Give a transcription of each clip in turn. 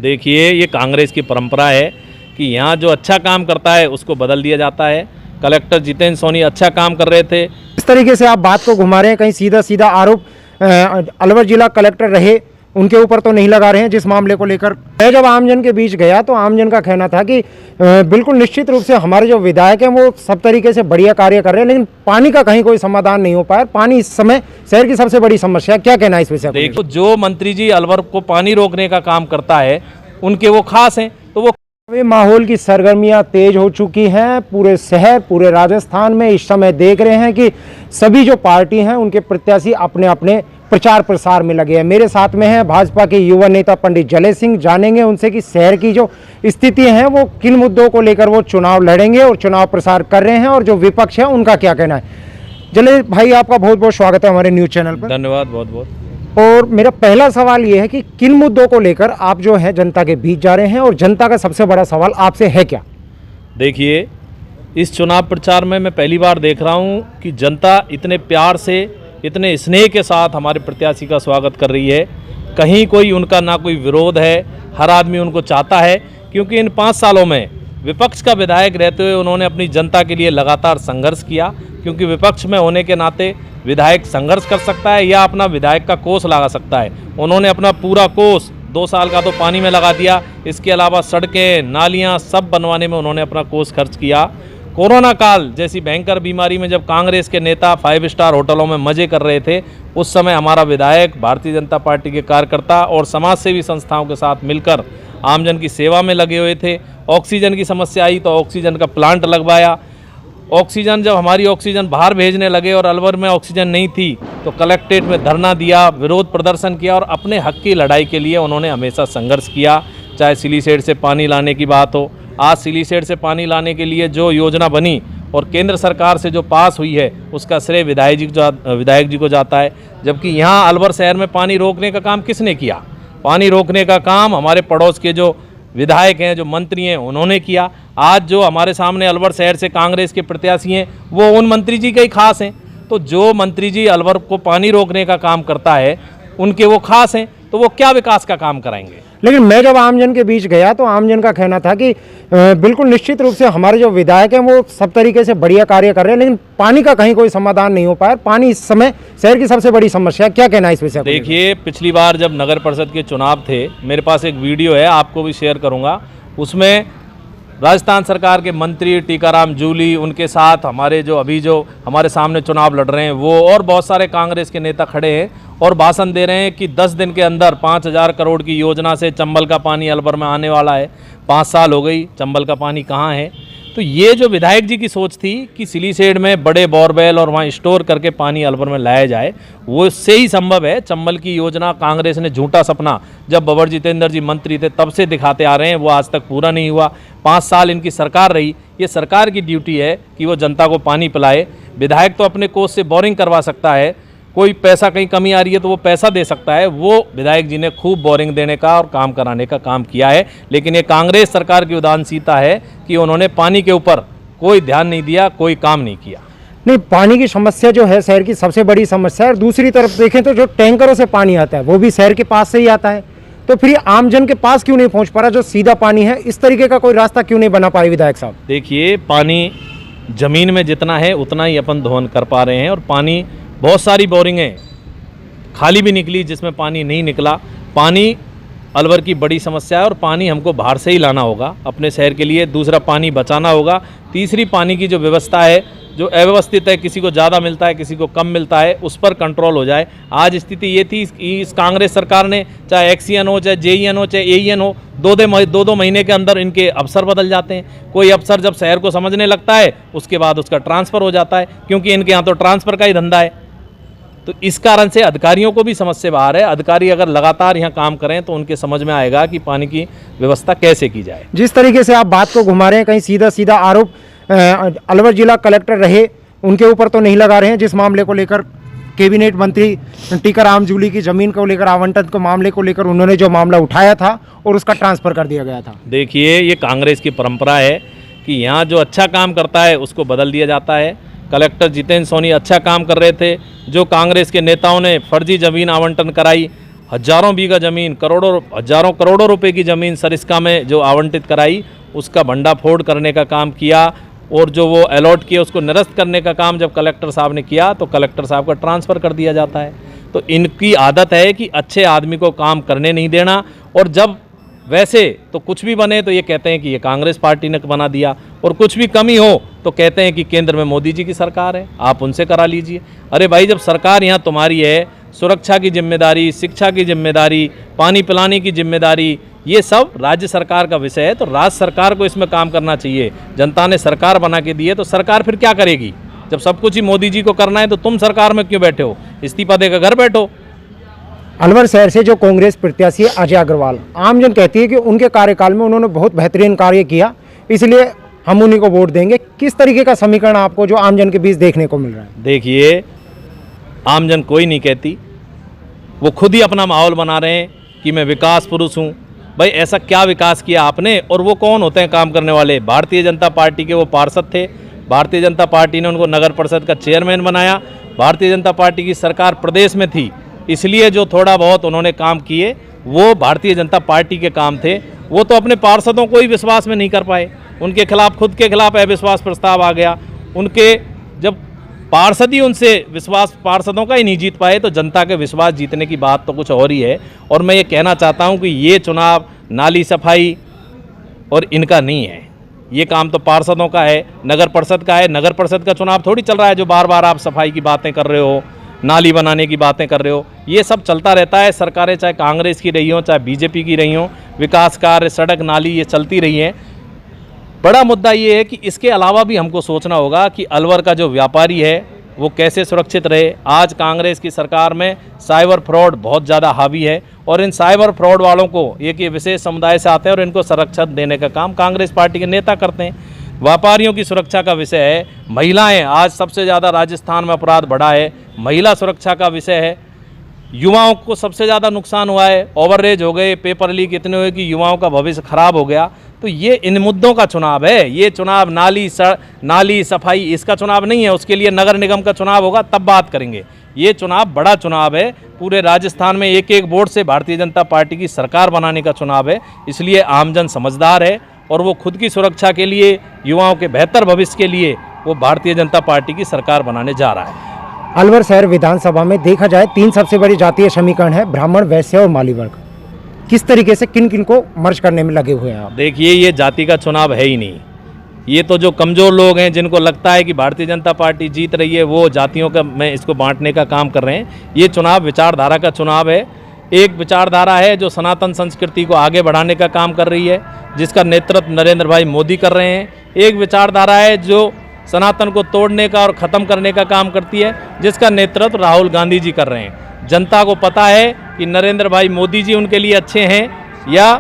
देखिए, ये कांग्रेस की परंपरा है कि यहाँ जो अच्छा काम करता है उसको बदल दिया जाता है। कलेक्टर जितेंद्र सोनी अच्छा काम कर रहे थे। इस तरीके से आप बात को घुमा रहे हैं, कहीं सीधा सीधा आरोप अलवर जिला कलेक्टर रहे उनके ऊपर तो नहीं लगा रहे हैं। जिस मामले को लेकर मैं जब आमजन के बीच गया तो आमजन का कहना था कि बिल्कुल निश्चित रूप से हमारे जो विधायक हैं वो सब तरीके से बढ़िया कार्य कर रहे हैं, लेकिन पानी का कहीं कोई समाधान नहीं हो पाया। पानी इस समय शहर की सबसे बड़ी समस्या, क्या कहना है इस विषय? देखो, जो मंत्री जी अलवर को पानी रोकने का काम करता है उनके वो खास हैं, तो वो माहौल की सरगर्मियां तेज हो चुकी हैं। पूरे शहर, पूरे राजस्थान में इस समय देख रहे हैं कि सभी जो पार्टी हैं उनके प्रत्याशी अपने अपने प्रचार प्रसार में लगे हैं। मेरे साथ में हैं भाजपा के युवा नेता पंडित जले सिंह। जानेंगे उनसे कि शहर की जो स्थिति है वो किन मुद्दों को लेकर वो चुनाव लड़ेंगे और चुनाव प्रसार कर रहे हैं, और जो विपक्ष है उनका क्या कहना है। जले भाई, आपका बहुत बहुत स्वागत है हमारे न्यूज चैनल पर। धन्यवाद, बहुत बहुत। और मेरा पहला सवाल ये है कि किन मुद्दों को लेकर आप जो है जनता के बीच जा रहे हैं, और जनता का सबसे बड़ा सवाल आपसे है क्या? देखिए, इस चुनाव प्रचार में मैं पहली बार देख रहा हूँ कि जनता इतने प्यार से, इतने स्नेह के साथ हमारे प्रत्याशी का स्वागत कर रही है। कहीं कोई उनका ना कोई विरोध है, हर आदमी उनको चाहता है, क्योंकि इन 5 सालों में विपक्ष का विधायक रहते हुए उन्होंने अपनी जनता के लिए लगातार संघर्ष किया। क्योंकि विपक्ष में होने के नाते विधायक संघर्ष कर सकता है या अपना विधायक का कोष लगा सकता है। उन्होंने अपना पूरा कोष 2 साल का तो पानी में लगा दिया, इसके अलावा सड़कें, नालियां सब बनवाने में उन्होंने अपना कोष खर्च किया। कोरोना काल जैसी भयंकर बीमारी में जब कांग्रेस के नेता 5 स्टार होटलों में मजे कर रहे थे, उस समय हमारा विधायक भारतीय जनता पार्टी के कार्यकर्ता और समाज सेवी संस्थाओं के साथ मिलकर आमजन की सेवा में लगे हुए थे। ऑक्सीजन की समस्या आई तो ऑक्सीजन का प्लांट लगवाया। ऑक्सीजन, जब हमारी ऑक्सीजन बाहर भेजने लगे और अलवर में ऑक्सीजन नहीं थी तो कलेक्ट्रेट में धरना दिया, विरोध प्रदर्शन किया, और अपने हक की लड़ाई के लिए उन्होंने हमेशा संघर्ष किया। चाहे सिलीसेड से पानी लाने की बात हो, आज सिलीसेड से पानी लाने के लिए जो योजना बनी और केंद्र सरकार से जो पास हुई है उसका श्रेय विधायक जी को जाता है। जबकि यहाँ अलवर शहर में पानी रोकने का काम किसने किया? पानी रोकने का काम हमारे पड़ोस के जो विधायक हैं, जो मंत्री हैं, उन्होंने किया। आज जो हमारे सामने अलवर शहर से कांग्रेस के प्रत्याशी हैं वो उन मंत्री जी के ही खास हैं। तो जो मंत्री जी अलवर को पानी रोकने का काम करता है उनके वो खास हैं, तो वो क्या विकास का काम कराएंगे? लेकिन मैं जब आमजन के बीच गया तो आमजन का कहना था कि बिल्कुल निश्चित रूप से हमारे जो विधायक हैं वो सब तरीके से बढ़िया कार्य कर रहे हैं, लेकिन पानी का कहीं कोई समाधान नहीं हो पाया। पानी इस समय शहर की सबसे बड़ी समस्या, क्या कहना है इस विषय? देखिए, पिछली बार जब नगर परिषद के चुनाव थे, मेरे पास एक वीडियो है, आपको भी शेयर करूँगा। उसमें राजस्थान सरकार के मंत्री टीकाराम जूली, उनके साथ हमारे जो अभी जो हमारे सामने चुनाव लड़ रहे हैं वो, और बहुत सारे कांग्रेस के नेता खड़े हैं और भाषण दे रहे हैं कि 10 दिन के अंदर 5000 करोड़ की योजना से चंबल का पानी अलवर में आने वाला है। 5 साल हो गई, चंबल का पानी कहाँ है? तो ये जो विधायक जी की सोच थी कि सिलीसेड में बड़े बोरवेल और वहाँ स्टोर करके पानी अलवर में लाया जाए, वो इससे ही संभव है। चंबल की योजना कांग्रेस ने झूठा सपना जब बबर जितेंद्र जी मंत्री थे तब से दिखाते आ रहे हैं, वो आज तक पूरा नहीं हुआ। 5 साल इनकी सरकार रही, ये सरकार की ड्यूटी है कि वो जनता को पानी पिलाए। विधायक तो अपने कोष से बोरिंग करवा सकता है, कोई पैसा कहीं कमी आ रही है तो वो पैसा दे सकता है। वो विधायक जी ने खूब बोरिंग देने का और काम कराने का काम किया है। लेकिन ये कांग्रेस सरकार की उदासीनता है कि उन्होंने पानी के ऊपर कोई ध्यान नहीं दिया, कोई काम नहीं किया। नहीं, पानी की समस्या जो है शहर की सबसे बड़ी समस्या है। और दूसरी तरफ देखें तो जो टैंकरों से पानी आता है वो भी शहर के पास से ही आता है, तो फिर आमजन के पास क्यों नहीं पहुंच पा रहा? जो सीधा पानी है, इस तरीके का कोई रास्ता क्यों नहीं बना पा रहे विधायक साहब? देखिए, पानी जमीन में जितना है उतना ही अपन दोहन कर पा रहे हैं, और पानी बहुत सारी बोरिंगें खाली भी निकली जिसमें पानी नहीं निकला। पानी अलवर की बड़ी समस्या है और पानी हमको बाहर से ही लाना होगा अपने शहर के लिए। दूसरा, पानी बचाना होगा। तीसरी, पानी की जो व्यवस्था है, जो अव्यवस्थित है, किसी को ज़्यादा मिलता है, किसी को कम मिलता है, उस पर कंट्रोल हो जाए। आज स्थिति ये थी, इस कांग्रेस सरकार ने, चाहे एक्सीएन हो, चाहे जेईएन हो, चाहे एईएन हो, 2-2 महीने के अंदर इनके अफसर बदल जाते हैं। कोई अफसर जब शहर को समझने लगता है उसके बाद उसका ट्रांसफ़र हो जाता है, क्योंकि इनके यहाँ तो ट्रांसफ़र का ही धंधा है। तो इस कारण से अधिकारियों को भी समझ से बाहर है। अधिकारी अगर लगातार यहाँ काम करें तो उनके समझ में आएगा कि पानी की व्यवस्था कैसे की जाए। जिस तरीके से आप बात को घुमा रहे हैं, कहीं सीधा सीधा आरोप अलवर जिला कलेक्टर रहे उनके ऊपर तो नहीं लगा रहे हैं। जिस मामले को लेकर कैबिनेट मंत्री टीकाराम जूली की ज़मीन को लेकर, आवंटन के मामले को लेकर उन्होंने जो मामला उठाया था और उसका ट्रांसफ़र कर दिया गया था। देखिए, ये कांग्रेस की परंपरा है कि यहाँ जो अच्छा काम करता है उसको बदल दिया जाता है। कलेक्टर जितेंद्र सोनी अच्छा काम कर रहे थे, जो कांग्रेस के नेताओं ने फर्जी ज़मीन आवंटन कराई, हजारों बीघा ज़मीन, हजारों करोड़ों रुपए की ज़मीन सरिस्का में जो आवंटित कराई, उसका भंडाफोड़ करने का काम किया, और जो वो अलॉट किया उसको निरस्त करने का काम जब कलेक्टर साहब ने किया तो कलेक्टर साहब का ट्रांसफ़र कर दिया जाता है। तो इनकी आदत है कि अच्छे आदमी को काम करने नहीं देना, और जब वैसे तो कुछ भी बने तो ये कहते हैं कि ये कांग्रेस पार्टी ने बना दिया, और कुछ भी कमी हो तो कहते हैं कि केंद्र में मोदी जी की सरकार है, आप उनसे करा लीजिए। अरे भाई, जब सरकार यहाँ तुम्हारी है, सुरक्षा की जिम्मेदारी, शिक्षा की जिम्मेदारी, पानी पिलाने की जिम्मेदारी, ये सब राज्य सरकार का विषय है, तो राज्य सरकार को इसमें काम करना चाहिए। जनता ने सरकार बना के दी है तो सरकार फिर क्या करेगी? जब सब कुछ ही मोदी जी को करना है तो तुम सरकार में क्यों बैठे हो? इस्तीफा देकर घर बैठो। अलवर शहर से जो कांग्रेस प्रत्याशी अजय अग्रवाल, आमजन कहती है कि उनके कार्यकाल में उन्होंने बहुत बेहतरीन कार्य किया, इसलिए हम उन्हीं को वोट देंगे। किस तरीके का समीकरण आपको जो आमजन के बीच देखने को मिल रहा है? देखिए, आमजन कोई नहीं कहती, वो खुद ही अपना माहौल बना रहे हैं कि मैं विकास पुरुष हूँ। भाई, ऐसा क्या विकास किया आपने? और वो कौन होते हैं काम करने वाले? भारतीय जनता पार्टी के वो पार्षद थे, भारतीय जनता पार्टी ने उनको नगर परिषद का चेयरमैन बनाया, भारतीय जनता पार्टी की सरकार प्रदेश में थी, इसलिए जो थोड़ा बहुत उन्होंने काम किए वो भारतीय जनता पार्टी के काम थे। वो तो अपने पार्षदों को ही विश्वास में नहीं कर पाए, उनके खिलाफ, खुद के खिलाफ अविश्वास प्रस्ताव आ गया। उनके जब पार्षद ही उनसे विश्वास, पार्षदों का ही नहीं जीत पाए, तो जनता के विश्वास जीतने की बात तो कुछ और ही है। और मैं ये कहना चाहता हूँ कि ये चुनाव नाली सफाई और इनका नहीं है, ये काम तो पार्षदों का है, नगर परिषद का है। नगर परिषद का चुनाव थोड़ी चल रहा है जो बार बार आप सफाई की बातें कर रहे हो, नाली बनाने की बातें कर रहे हो। ये सब चलता रहता है, सरकारें चाहे कांग्रेस की रही हो चाहे बीजेपी की रही हो, विकास कार्य, सड़क, नाली, ये चलती रही हैं। बड़ा मुद्दा ये है कि इसके अलावा भी हमको सोचना होगा कि अलवर का जो व्यापारी है वो कैसे सुरक्षित रहे। आज कांग्रेस की सरकार में साइबर फ्रॉड बहुत ज़्यादा हावी है, और इन साइबर फ्रॉड वालों को, एक ये विशेष समुदाय से आते हैं और इनको संरक्षण देने का काम कांग्रेस पार्टी के नेता करते हैं। व्यापारियों की सुरक्षा का विषय है। महिलाएं, आज सबसे ज़्यादा राजस्थान में अपराध बढ़ा है, महिला सुरक्षा का विषय है। युवाओं को सबसे ज़्यादा नुकसान हुआ है, ओवररेज हो गए, पेपर लीक इतने हुए कि युवाओं का भविष्य खराब हो गया। तो ये इन मुद्दों का चुनाव है। ये चुनाव नाली सफाई इसका चुनाव नहीं है, उसके लिए नगर निगम का चुनाव होगा तब बात करेंगे। ये चुनाव बड़ा चुनाव है, पूरे राजस्थान में एक एक वोट से भारतीय जनता पार्टी की सरकार बनाने का चुनाव है। इसलिए आमजन समझदार है और वो खुद की सुरक्षा के लिए, युवाओं के बेहतर भविष्य के लिए वो भारतीय जनता पार्टी की सरकार बनाने जा रहा है। अलवर शहर विधानसभा में देखा जाए 3 सबसे बड़ी जातीय समीकरण है, ब्राह्मण, वैश्य और माली वर्ग। किस तरीके से किन किन को मर्ज करने में लगे हुए हैं आप? देखिए, ये जाति का चुनाव है ही नहीं। ये तो जो कमज़ोर लोग हैं, जिनको लगता है कि भारतीय जनता पार्टी जीत रही है, वो जातियों का में इसको बांटने का काम कर रहे हैं। ये चुनाव विचारधारा का चुनाव है। एक विचारधारा है जो सनातन संस्कृति को आगे बढ़ाने का काम कर रही है, जिसका नेतृत्व नरेंद्र भाई मोदी कर रहे हैं। एक विचारधारा है जो सनातन को तोड़ने का और ख़त्म करने का काम करती है, जिसका नेतृत्व राहुल गांधी जी कर रहे हैं। जनता को पता है कि नरेंद्र भाई मोदी जी उनके लिए अच्छे हैं या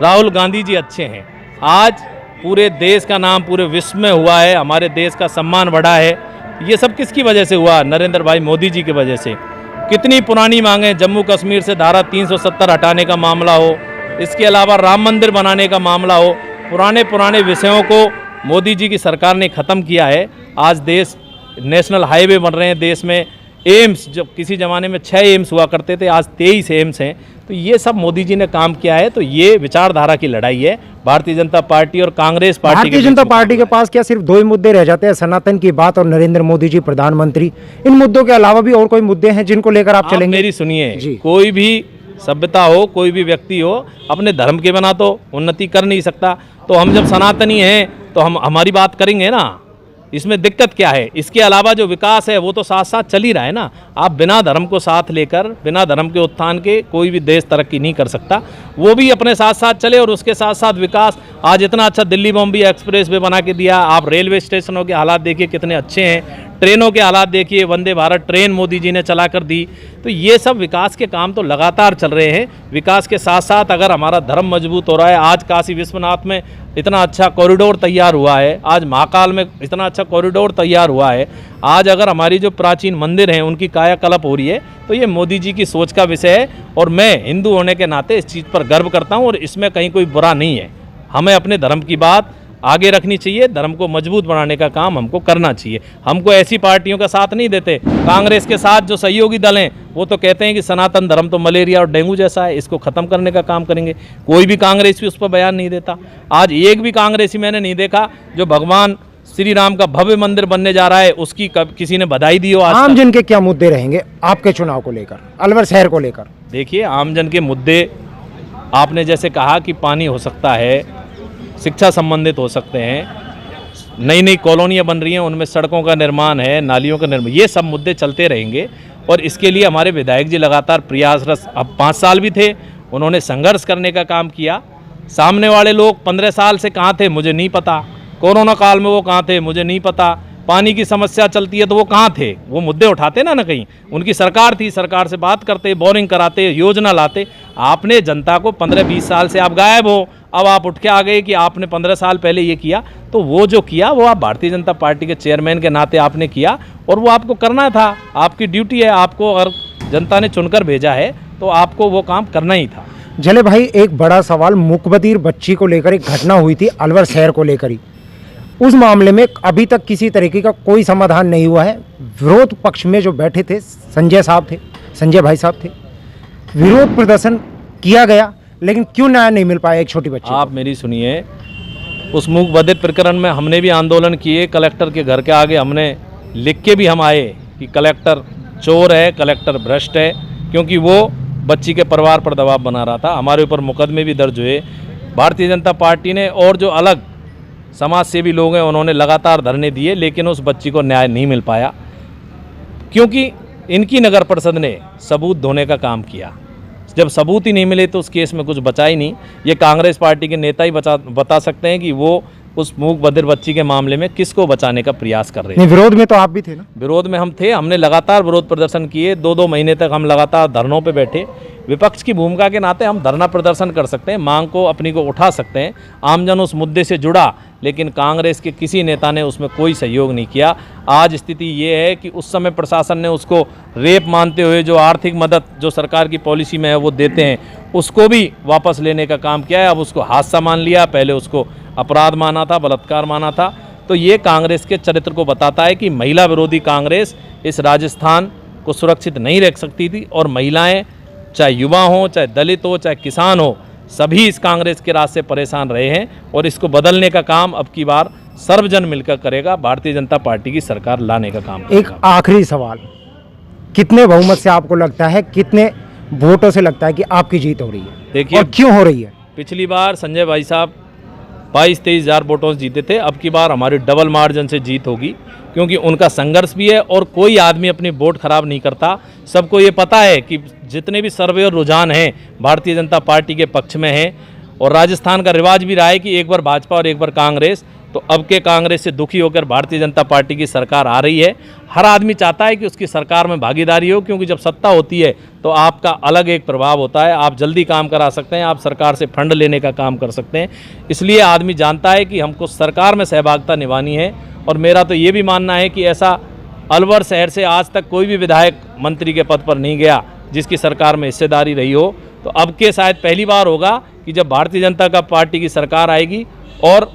राहुल गांधी जी अच्छे हैं। आज पूरे देश का नाम पूरे विश्व में हुआ है, हमारे देश का सम्मान बढ़ा है। ये सब किसकी वजह से हुआ? नरेंद्र भाई मोदी जी की वजह से। कितनी पुरानी मांगें, जम्मू कश्मीर से धारा 370 हटाने का मामला हो, इसके अलावा राम मंदिर बनाने का मामला हो, पुराने विषयों को मोदी जी की सरकार ने ख़त्म किया है। आज देश, नेशनल हाईवे बन रहे हैं देश में, एम्स, जब किसी ज़माने में 6 एम्स हुआ करते थे, आज 23 एम्स हैं। तो ये सब मोदी जी ने काम किया है। तो ये विचारधारा की लड़ाई है भारतीय जनता पार्टी और कांग्रेस पार्टी। भारतीय जनता पार्टी के पास क्या सिर्फ 2 ही मुद्दे रह जाते हैं, सनातन की बात और नरेंद्र मोदी जी प्रधानमंत्री? इन मुद्दों के अलावा भी और कोई मुद्दे हैं जिनको लेकर आप चलेंगे? मेरी सुनिए, कोई भी सभ्यता हो, कोई भी व्यक्ति हो, अपने धर्म के बिना तो उन्नति कर नहीं सकता। तो हम जब सनातनी हैं तो हम हमारी बात करेंगे ना, इसमें दिक्कत क्या है? इसके अलावा जो विकास है वो तो साथ साथ चल ही रहा है ना। आप बिना धर्म को साथ लेकर, बिना धर्म के उत्थान के कोई भी देश तरक्की नहीं कर सकता। वो भी अपने साथ साथ चले और उसके साथ साथ विकास। आज इतना अच्छा दिल्ली बॉम्बे एक्सप्रेस वे बना के दिया। आप रेलवे स्टेशनों के हालात देखिए कितने अच्छे हैं, ट्रेनों के हालात देखिए, वंदे भारत ट्रेन मोदी जी ने चला कर दी। तो ये सब विकास के काम तो लगातार चल रहे हैं। विकास के साथ साथ अगर हमारा धर्म मजबूत हो रहा है, आज काशी विश्वनाथ में इतना अच्छा कॉरिडोर तैयार हुआ है, आज महाकाल में इतना अच्छा कॉरिडोर तैयार हुआ है, आज अगर हमारी जो प्राचीन मंदिर हैं उनकी कायाकल्प हो रही है, तो ये मोदी जी की सोच का विषय है। और मैं हिंदू होने के नाते इस चीज़ पर गर्व करता हूँ और इसमें कहीं कोई बुरा नहीं है। हमें अपने धर्म की बात आगे रखनी चाहिए, धर्म को मजबूत बनाने का काम हमको करना चाहिए। हमको ऐसी पार्टियों का साथ नहीं देते। कांग्रेस के साथ जो सहयोगी दल हैं वो तो कहते हैं कि सनातन धर्म तो मलेरिया और डेंगू जैसा है, इसको ख़त्म करने का काम करेंगे। कोई भी कांग्रेसी उस पर बयान नहीं देता। आज एक भी कांग्रेसी मैंने नहीं देखा जो भगवान श्री राम का भव्य मंदिर बनने जा रहा है उसकी किसी ने बधाई दी हो। आम जन के क्या मुद्दे रहेंगे आपके चुनाव को लेकर, अलवर शहर को लेकर? देखिए, आम जन के मुद्दे आपने जैसे कहा कि पानी हो सकता है, शिक्षा संबंधित हो सकते हैं, नई नई कॉलोनियाँ बन रही हैं उनमें सड़कों का निर्माण है, नालियों का निर्माण, ये सब मुद्दे चलते रहेंगे। और इसके लिए हमारे विधायक जी लगातार प्रयासरत, अब 5 साल भी थे, उन्होंने संघर्ष करने का काम किया। सामने वाले लोग 15 साल से कहाँ थे मुझे नहीं पता, कोरोना काल में वो कहाँ थे मुझे नहीं पता, पानी की समस्या चलती है तो वो कहाँ थे, वो मुद्दे उठाते ना कहीं। उनकी सरकार थी, सरकार से बात करते, बोरिंग कराते, योजना लाते। आपने जनता को 15-20 साल से आप गायब हो, अब आप उठ के आ गए कि आपने 15 साल पहले ये किया। तो वो जो किया वो आप भारतीय जनता पार्टी के चेयरमैन के नाते आपने किया और वो आपको करना था, आपकी ड्यूटी है। आपको अगर जनता ने चुनकर भेजा है तो आपको वो काम करना ही था। जले भाई, एक बड़ा सवाल मूकबधिर बच्ची को लेकर एक घटना हुई थी अलवर शहर को लेकर ही, उस मामले में अभी तक किसी तरीके का कोई समाधान नहीं हुआ है। विरोध पक्ष में जो बैठे थे संजय भाई साहब थे, विरोध प्रदर्शन किया गया लेकिन क्यों न्याय नहीं मिल पाया एक छोटी बच्ची? आप मेरी सुनिए, उस मूक बधिर प्रकरण में हमने भी आंदोलन किए, कलेक्टर के घर के आगे हमने लिख के भी हम आए कि कलेक्टर चोर है, कलेक्टर भ्रष्ट है, क्योंकि वो बच्ची के परिवार पर दबाव बना रहा था। हमारे ऊपर मुकदमे भी दर्ज हुए। भारतीय जनता पार्टी ने और जो अलग समाज सेवी लोग हैं उन्होंने लगातार धरने दिए, लेकिन उस बच्ची को न्याय नहीं मिल पाया क्योंकि इनकी नगर परिषद ने सबूत ढूंढने का काम किया। जब सबूत ही नहीं मिले तो उस केस में कुछ बचा ही नहीं। ये कांग्रेस पार्टी के नेता ही बता सकते हैं कि वो उस मूक बधिर बच्ची के मामले में किसको बचाने का प्रयास कर रहे हैं। विरोध में तो आप भी थे ना? विरोध में हम थे, हमने लगातार विरोध प्रदर्शन किए। 2-2 महीने तक हम लगातार धरनों पे बैठे। विपक्ष की भूमिका के नाते हम धरना प्रदर्शन कर सकते हैं, मांग को अपनी को उठा सकते हैं। आमजन उस मुद्दे से जुड़ा, लेकिन कांग्रेस के किसी नेता ने उसमें कोई सहयोग नहीं किया। आज स्थिति ये है कि उस समय प्रशासन ने उसको रेप मानते हुए जो आर्थिक मदद जो सरकार की पॉलिसी में है वो देते हैं, उसको भी वापस लेने का काम किया है। अब उसको हादसा मान लिया, पहले उसको अपराध माना था, बलात्कार माना था। तो ये कांग्रेस के चरित्र को बताता है कि महिला विरोधी कांग्रेस इस राजस्थान को सुरक्षित नहीं रख सकती थी। और महिलाएं, चाहे युवा हो, चाहे दलित हो, चाहे किसान हो, सभी इस कांग्रेस के राज से परेशान रहे हैं। और इसको बदलने का काम अब की बार सर्वजन मिलकर करेगा, भारतीय जनता पार्टी की सरकार लाने का काम करेगा। एक आखिरी सवाल, कितने बहुमत से आपको लगता है, कितने वोटों से लगता है कि आपकी जीत हो रही है? देखिए, और क्यों हो रही है? पिछली बार संजय भाई साहब 22-23 हज़ार वोटों से जीते थे। अब की बार हमारी डबल मार्जिन से जीत होगी, क्योंकि उनका संघर्ष भी है और कोई आदमी अपनी वोट खराब नहीं करता। सबको ये पता है कि जितने भी सर्वे और रुझान हैं भारतीय जनता पार्टी के पक्ष में हैं। और राजस्थान का रिवाज भी रहा है कि एक बार भाजपा और एक बार कांग्रेस। तो अब के कांग्रेस से दुखी होकर भारतीय जनता पार्टी की सरकार आ रही है। हर आदमी चाहता है कि उसकी सरकार में भागीदारी हो, क्योंकि जब सत्ता होती है तो आपका अलग एक प्रभाव होता है। आप जल्दी काम करा सकते हैं, आप सरकार से फंड लेने का काम कर सकते हैं। इसलिए आदमी जानता है कि हमको सरकार में सहभागिता निभानी है। और मेरा तो ये भी मानना है कि ऐसा अलवर शहर से आज तक कोई भी विधायक मंत्री के पद पर नहीं गया जिसकी सरकार में हिस्सेदारी रही हो। तो अब के शायद पहली बार होगा कि जब भारतीय जनता पार्टी की सरकार आएगी और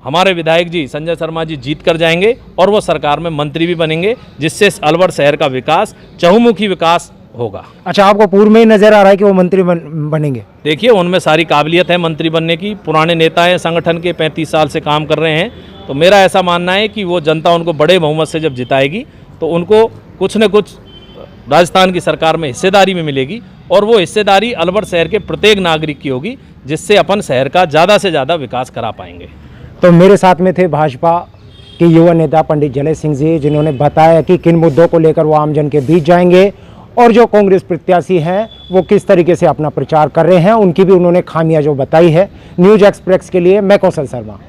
हमारे विधायक जी संजय शर्मा जी जीत कर जाएंगे और वो सरकार में मंत्री भी बनेंगे, जिससे अलवर शहर का विकास, चहुमुखी विकास होगा। अच्छा, आपको पूर्व में ही नजर आ रहा है कि वो मंत्री बनेंगे? देखिए, उनमें सारी काबिलियत है मंत्री बनने की। पुराने नेता हैं संगठन के, 35 साल से काम कर रहे हैं। तो मेरा ऐसा मानना है कि वो जनता उनको बड़े बहुमत से जब जिताएगी तो उनको कुछ न कुछ राजस्थान की सरकार में हिस्सेदारी में मिलेगी। और वो हिस्सेदारी अलवर शहर के प्रत्येक नागरिक की होगी, जिससे अपन शहर का ज़्यादा से ज़्यादा विकास करा पाएंगे। तो मेरे साथ में थे भाजपा के युवा नेता पंडित जले सिंह जी, जिन्होंने बताया कि किन मुद्दों को लेकर वो आमजन के बीच जाएंगे और जो कांग्रेस प्रत्याशी हैं वो किस तरीके से अपना प्रचार कर रहे हैं, उनकी भी उन्होंने खामियां जो बताई है। न्यूज़ एक्सप्रेस के लिए मैं कौशल शर्मा।